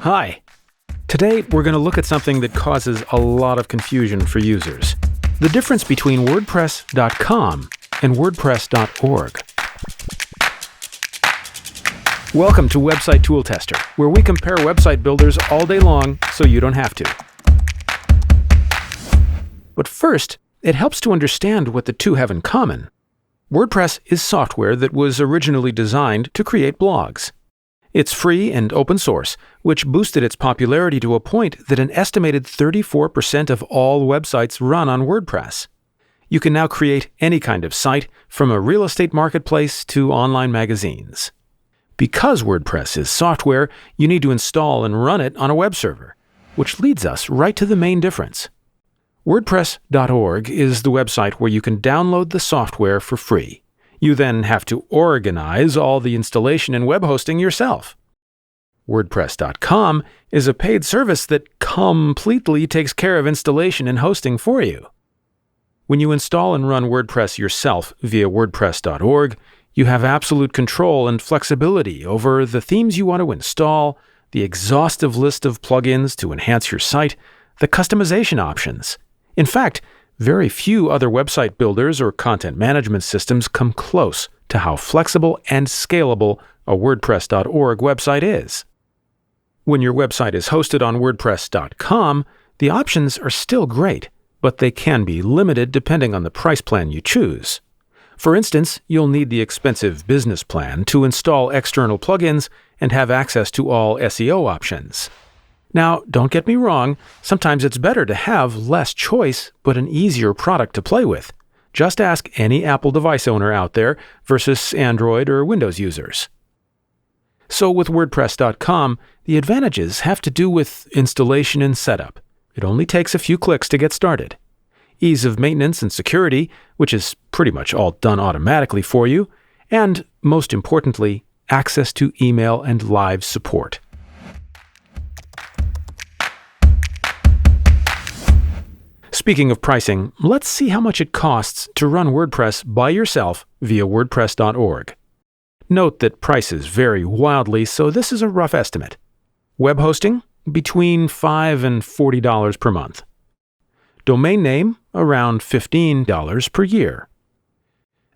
Hi. Today, we're going to look at something that causes a lot of confusion for users. The difference between WordPress.com and WordPress.org. Welcome to Website Tool Tester, where we compare website builders all day long so you don't have to. But first, it helps to understand what the two have in common. WordPress is software that was originally designed to create blogs. It's free and open source, which boosted its popularity to a point that an estimated 34% of all websites run on WordPress. You can now create any kind of site, from a real estate marketplace to online magazines. Because WordPress is software, you need to install and run it on a web server, which leads us right to the main difference. WordPress.org is the website where you can download the software for free. You then have to organize all the installation and web hosting yourself. WordPress.com is a paid service that completely takes care of installation and hosting for you. When you install and run WordPress yourself via WordPress.org, you have absolute control and flexibility over the themes you want to install, the exhaustive list of plugins to enhance your site, the customization options. In fact, very few other website builders or content management systems come close to how flexible and scalable a WordPress.org website is. When your website is hosted on WordPress.com, the options are still great, but they can be limited depending on the price plan you choose. For instance, you'll need the expensive business plan to install external plugins and have access to all SEO options. Now, don't get me wrong, sometimes it's better to have less choice but an easier product to play with. Just ask any Apple device owner out there versus Android or Windows users. So with WordPress.com, the advantages have to do with installation and setup. It only takes a few clicks to get started. Ease of maintenance and security, which is pretty much all done automatically for you, and, most importantly, access to email and live support. Speaking of pricing, let's see how much it costs to run WordPress by yourself via WordPress.org. Note that prices vary wildly, so this is a rough estimate. Web hosting, between $5 and $40 per month. Domain name, around $15 per year.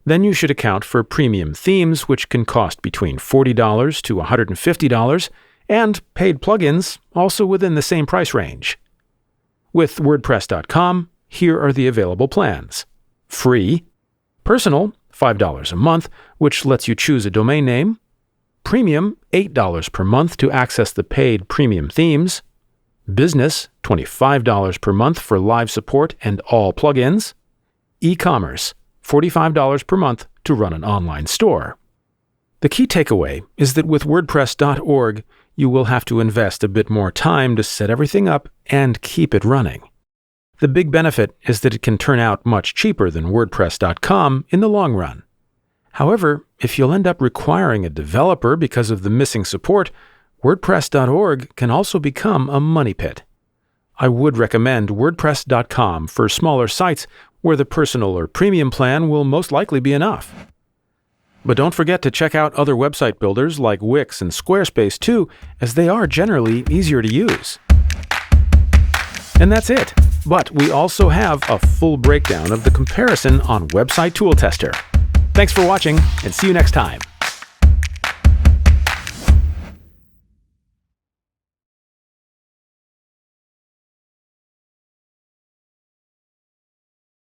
Then you should account for premium themes, which can cost between $40 to $150, and paid plugins, also within the same price range. With WordPress.com, here are the available plans. Free, Personal, $5 a month, which lets you choose a domain name. Premium, $8 per month to access the paid premium themes. Business, $25 per month for live support and all plugins. E-commerce, $45 per month to run an online store. The key takeaway is that with WordPress.org, you will have to invest a bit more time to set everything up and keep it running. The big benefit is that it can turn out much cheaper than WordPress.com in the long run. However, if you'll end up requiring a developer because of the missing support, WordPress.org can also become a money pit. I would recommend WordPress.com for smaller sites where the personal or premium plan will most likely be enough. But don't forget to check out other website builders like Wix and Squarespace too, as they are generally easier to use. And that's it. But we also have a full breakdown of the comparison on Website Tool Tester. Thanks for watching, and see you next time.